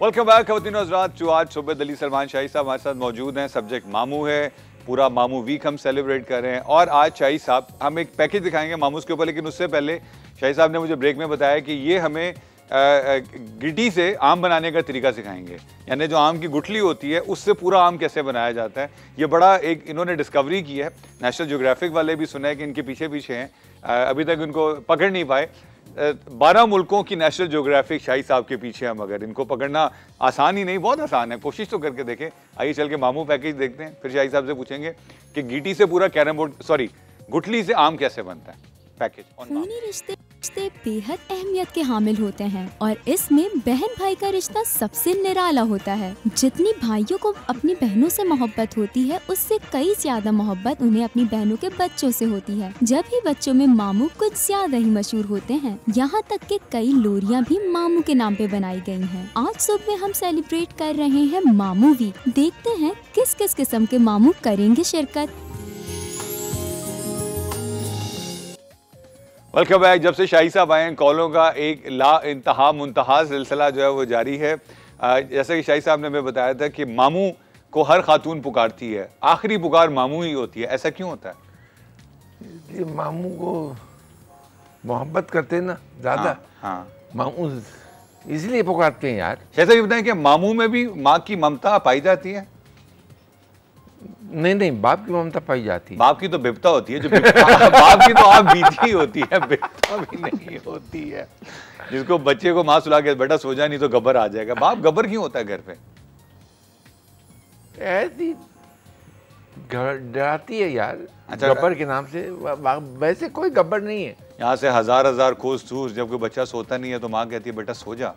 Welcome back खवातीन हज़रात। जो आज सुबह अली सलमान शाही साहब हमारे साथ मौजूद हैं। सब्जेक्ट मामू है, पूरा मामू वीक हम सेलिब्रेट कर रहे हैं। और आज शाही साहब हम एक पैकेज दिखाएंगे मामूस के ऊपर, लेकिन उससे पहले शाही साहब ने मुझे ब्रेक में बताया कि ये हमें गिटी से आम बनाने का तरीका सिखाएंगे, यानी जो आम की गुठली होती है उससे पूरा आम कैसे बनाया जाता है। ये बड़ा एक इन्होंने डिस्कवरी की है। नेशनल ज्योग्राफिक वाले भी सुना है कि इनके पीछे पीछे हैं, अभी तक इनको पकड़ नहीं पाए। 12 मुल्कों की नेशनल ज्योग्राफिक शाही साहब के पीछे हम, अगर इनको पकड़ना आसान ही नहीं, बहुत आसान है, कोशिश तो करके देखें। आइए चल के मामू पैकेज देखते हैं, फिर शाही साहब से पूछेंगे कि गीटी से पूरा कैरम बोर्ड गुठली से आम कैसे बनता है। पैकेज खूनी रिश्ते बेहद अहमियत के हामिल होते हैं और इसमें बहन भाई का रिश्ता सबसे निराला होता है। जितनी भाइयों को अपनी बहनों से मोहब्बत होती है, उससे कई ज्यादा मोहब्बत उन्हें अपनी बहनों के बच्चों से होती है। जब ही बच्चों में मामू कुछ ज्यादा ही मशहूर होते हैं, यहाँ तक कि कई लोरियाँ भी मामू के नाम पे बनाई गई हैं। आज सुबह हम सेलिब्रेट कर रहे हैं मामू वीक। देखते हैं किस किस किस्म के मामू करेंगे शिरकत। Welcome back. जब से शाही साहब आए हैं, कॉलों का एक ला इंतहा मुंतहा सिलसिला जो है वो जारी है। जैसे कि शाही साहब ने हमें बताया था कि मामू को हर खातून पुकारती है, आखिरी पुकार मामू ही होती है। ऐसा क्यों होता है? ये मामू को मोहब्बत करते हैं ना ज़्यादा। हाँ। मामू इसलिए पुकारते हैं यार। शाही साहब ये बताएं कि मामू में भी माँ की ममता पाई जाती है? नहीं, बाप की ममता पाई जाती है। बाप की तो बिपता होती है, जो बाप की तो आप बीती होती है, बिपता भी नहीं होती है। जिसको बच्चे को माँ सुला के बेटा सो जा नहीं तो गब्बर आ जाएगा। बाप गब्बर क्यों होता है घर पे? ऐसी डराती है यार। अच्छा, गब्बर के नाम से। वैसे कोई गब्बर नहीं है। यहाँ से हजार कोस दूर जब कोई बच्चा सोता नहीं है तो माँ कहती है बेटा सो जा,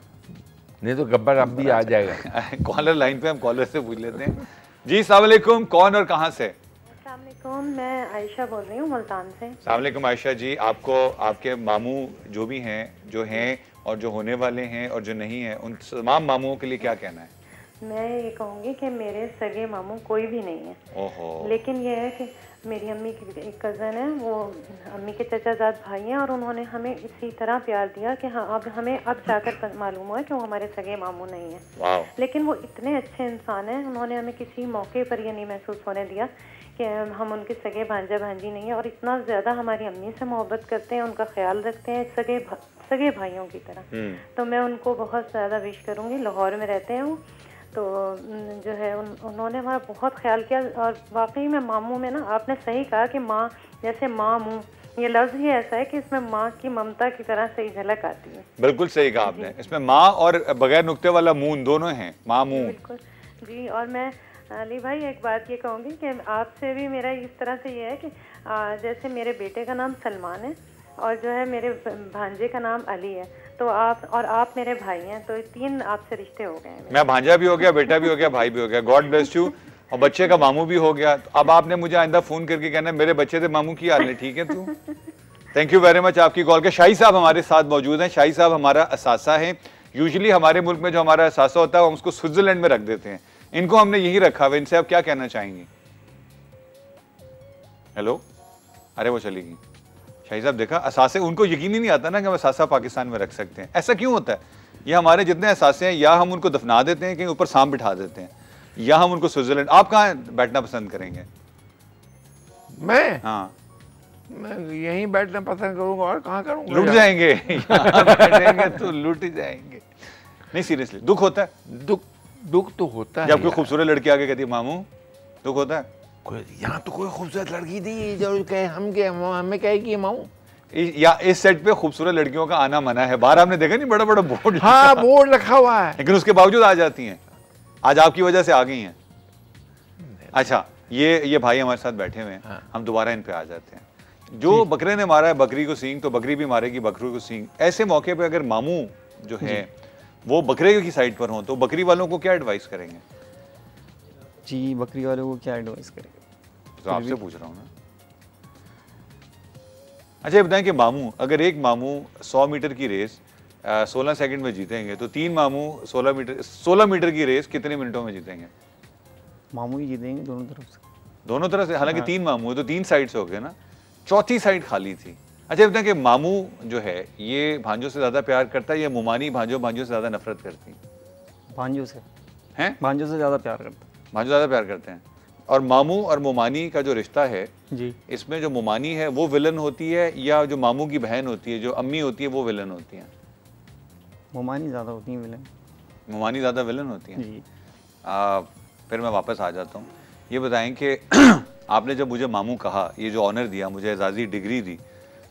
नहीं तो गब्बर अब भी आ जाएगा। कॉलर लाइन पे, हम कॉलर से पूछ लेते हैं। जी अस्सलाम वालेकुम, कौन और कहाँ से? अस्सलाम वालेकुम, मैं आयशा बोल रही हूँ मुल्तान से। अस्सलाम वालेकुम आयशा जी। आपको आपके मामू जो भी हैं, जो हैं और जो होने वाले हैं और जो नहीं हैं, उन तमाम मामुओं के लिए क्या कहना है? मैं ये कहूँगी कि मेरे सगे मामू कोई भी नहीं है। ओहो। लेकिन ये है कि मेरी अम्मी की एक कज़न है, वो अम्मी के चचाजाद भाई हैं, और उन्होंने हमें इसी तरह प्यार दिया कि हाँ अब हमें अब जाकर मालूम हुआ कि वो हमारे सगे मामू नहीं है। लेकिन वो इतने अच्छे इंसान हैं, उन्होंने हमें किसी मौके पर ये नहीं महसूस होने दिया कि हम उनके सगे भांजा भांजी नहीं है, और इतना ज़्यादा हमारी अम्मी से मोहब्बत करते हैं, उनका ख्याल रखते हैं सगे भाइयों की तरह। तो मैं उनको बहुत ज़्यादा विश करूँगी। लाहौर में रहते हैं वो, तो जो है उन्होंने हमारा बहुत ख्याल किया। और वाकई में मामू में ना, आपने सही कहा कि माँ जैसे मामू, ये लफ्ज़ ही ऐसा है कि इसमें माँ की ममता की तरह से ही झलक आती है। बिल्कुल सही कहा आपने। इसमें माँ और बगैर नुक्ते वाला मून दोनों हैं, मामू। बिल्कुल जी। और मैं अली भाई एक बात ये कहूँगी कि आपसे भी मेरा इस तरह से ये है कि जैसे मेरे बेटे का नाम सलमान है और जो है मेरे भांजे का नाम अली है, तो आप मेरे भाई हैं, तो 3 आपसे रिश्ते हो गए हैं। मैं भांजा भी हो गया, बेटा भी हो गया, भाई भी हो गया। God bless you. और बच्चे का मामू भी हो गया। तो अब आपने मुझे आइंदा फोन करके कहना मेरे बच्चे से मामू की हाल है, ठीक है तू? थैंक यू वेरी मच आपकी कॉल के। शाही साहब हमारे साथ मौजूद हैं। शाही साहब हमारा असासा है। यूजुअली हमारे मुल्क में जो हमारा असासा होता है हम उसको स्विट्जरलैंड में रख देते हैं, इनको हमने यही रखा हुआ। इनसे आप क्या कहना चाहेंगी? हेलो, अरे वो चली गई। शाही साहब देखा, असासे उनको यकीन ही नहीं आता ना कि हम असासा पाकिस्तान में रख सकते हैं। ऐसा क्यों होता है? ये हमारे जितने असासे हैं, या हम उनको दफना देते हैं, कहीं ऊपर सांप बिठा देते हैं, या हम उनको स्विट्जरलैंड। आप कहाँ बैठना पसंद करेंगे? मैं? हाँ, मैं यहीं बैठना पसंद करूंगा। और कहाँ करूंगा? लुट जाएंगे। यहाँ बैठेंगे तो लुट ही जाएंगे। नहीं, सीरियसली दुख होता है। दुख तो होता है जब कोई खूबसूरत लड़की आके कहती है मामू, दुख होता है। यहाँ तो कोई खूबसूरत लड़की थी जो कहे हमें कहेगी मामू। या इस सेट पे खूबसूरत लड़कियों का आना मना है। बाहर आपने देखा नहीं, बड़ा बड़ा बोर्ड। हाँ, बोर्ड रखा हुआ है, लेकिन उसके बावजूद आ जाती हैं। आज आपकी वजह से आ गई हैं। अच्छा, ये भाई हमारे साथ बैठे हुए हैं। हाँ। हम दोबारा इन पे आ जाते हैं। जो बकरे ने मारा है बकरी को सींग, तो बकरी भी मारेगी बकरी को सींग। ऐसे मौके पे अगर मामू जो है वो बकरे की साइड पर हो, तो बकरी वालों को क्या एडवाइस करेंगे? जी, बकरी वालों को क्या एडवाइस करेंगे? तो आपसे पूछ रहा हूँ ना। अच्छा, ये बताएं कि मामू, अगर एक मामू 100 मीटर की रेस 16 सेकंड में जीतेंगे, तो 3 मामू 16 मीटर की रेस कितने मिनटों में जीतेंगे? मामू ही जीतेंगे दोनों तरफ से। दोनों तरफ से? हालांकि 3 मामू है तो 3 साइड से हो गए ना, चौथी साइड खाली थी। अच्छा, ये बताएं कि मामू जो है ये भांजों से ज्यादा प्यार करता है या मुमानी भांजों से ज्यादा नफरत करती है? भांजों से। हैं? भांजों से ज़्यादा प्यार करता भांजो ज़्यादा प्यार करते हैं। और मामू और मोमानी का जो रिश्ता है, जी। इसमें जो मोमानी है वो विलन होती है या जो मामू की बहन होती है, जो अम्मी होती है, वो विलन होती है? मोमानी ज़्यादा होती है विलन। मोमानी ज़्यादा विलन होती है। जी। फिर मैं वापस आ जाता हूँ। ये बताएं कि आपने जब मुझे मामू कहा, ये जो ऑनर दिया, मुझे एजाज़ी डिग्री दी,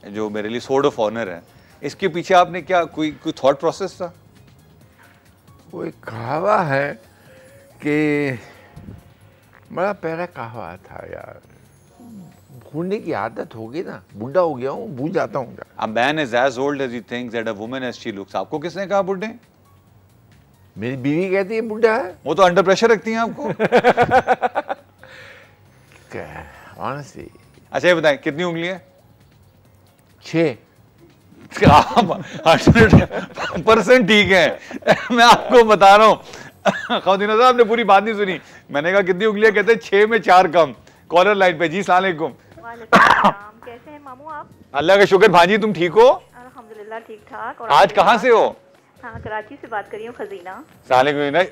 जो मेरे लिए सोर्ड ऑफ ऑनर है, इसके पीछे आपने क्या कोई थॉट प्रोसेस था? वो एक कहावा है कि बड़ा प्यारा कहावा था यार, भूलने की आदत होगी ना, बूढ़ा हो गया हूँ, भूल जाता हूँ। A man is as old as he thinks that a woman as she looks. आपको किसने कहा बुढ़े? मेरी बीवी कहती है बूढ़ा है। वो तो अंडर प्रेशर रखती हैं आपको। Honestly, अच्छा ये बताएं कितनी उंगली है? 6। 100% ठीक है। मैं आपको बता रहा हूँ। खौतीन साहब आपने पूरी बात नहीं सुनी। मैंने कहा कितनी उंगलियां, कहते हैं 6 में 4 कम। कॉलर लाइन पे। जी सलाम अलैकुम। कैसे हैं मामू आप? अल्लाह का शुक्र। भांजी तुम ठीक हो? अल्हम्दुलिल्लाह ठीक ठाक। और आज कहाँ से हो? हाँ, कराची से बात कर रही हूँ, खजीना। सलाम।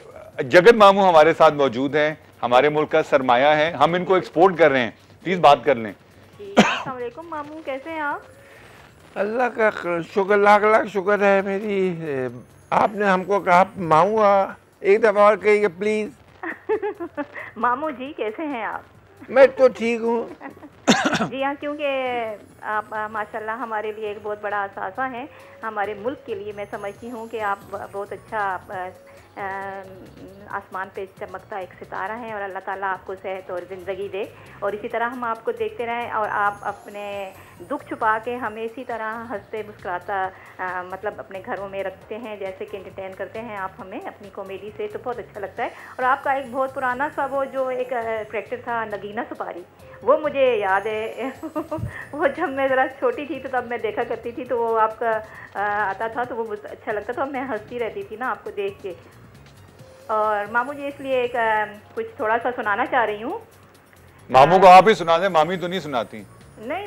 जगत मामू हमारे साथ मौजूद हैं, हमारे मुल्क का सरमाया है, हम इनको एक्सपोर्ट कर रहे हैं, प्लीज बात कर लें। अस्सलाम वालेकुम मामू, कैसे हैं आप? अल्लाह का शुक्र, लाख लाख शुक्र है। मेरी आपने हमको कहा मामू, एक दफ़ा और कहिए प्लीज़। मामू जी कैसे हैं आप? मैं तो ठीक हूँ। जी हाँ, क्योंकि आप माशाल्लाह हमारे लिए एक बहुत बड़ा असासा हैं, हमारे मुल्क के लिए। मैं समझती हूँ कि आप बहुत अच्छा आसमान पे चमकता एक सितारा है, और अल्लाह ताला आपको सेहत और ज़िंदगी दे, और इसी तरह हम आपको देखते रहें, और आप अपने दुख छुपा के हमें इसी तरह हंसते मुस्कुराता मतलब अपने घरों में रखते हैं, जैसे कि एंटरटेन करते हैं आप हमें अपनी कॉमेडी से, तो बहुत अच्छा लगता है। और आपका एक बहुत पुराना सा वो जो एक करैक्टर था नगीना सुपारी, वो मुझे याद है। वो जब मैं ज़रा छोटी थी तो तब मैं देखा करती थी, तो वो आपका आता था तो वो अच्छा लगता था, मैं हंसती रहती थी ना आपको देख के। और मामू जी इसलिए एक कुछ थोड़ा सा सुनाना चाह रही हूँ। मामू को आप ही सुना दे, मामी तो नहीं सुनाती। नहीं,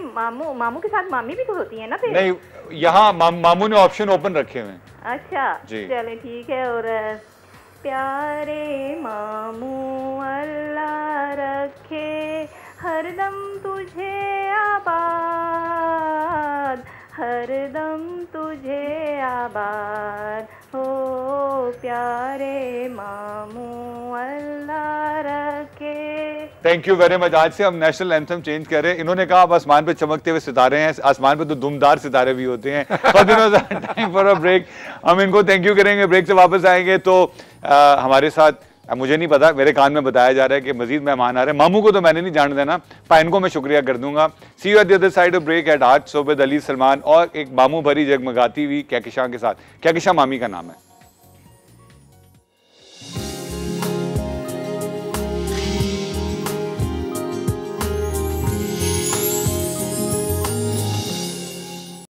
मामू के साथ मामी भी तो होती है ना फिर। नहीं, यहाँ मामू ने ऑप्शन ओपन रखे हुए हैं। अच्छा चले ठीक है। और प्यारे मामू अल्लाह रखे हरदम तुझे आबाद, हरदम तुझे आबाद हो प्यारे मामू अल्लाह रखे। Thank you very much. आज से हम नेशनल एंथम चेंज कर रहे हैं। इन्होंने कहा अब आसमान पे चमकते हुए सितारे हैं, आसमान पे तो दुमदार सितारे भी होते हैं। Time for a break. हम इनको थैंक यू करेंगे, ब्रेक से वापस आएंगे तो हमारे साथ, मुझे नहीं पता, मेरे कान में बताया जा रहा है कि मजीद मेहमान आ रहे हैं। मामू को तो मैंने नहीं जान देना, पाइन को मैं शुक्रिया कर दूंगा। See you at the other side of break at 8 सोबत अली सलमान और एक मामू भरी जगमगाती हुई कहकशां के साथ। कहकशां मामी का नाम है।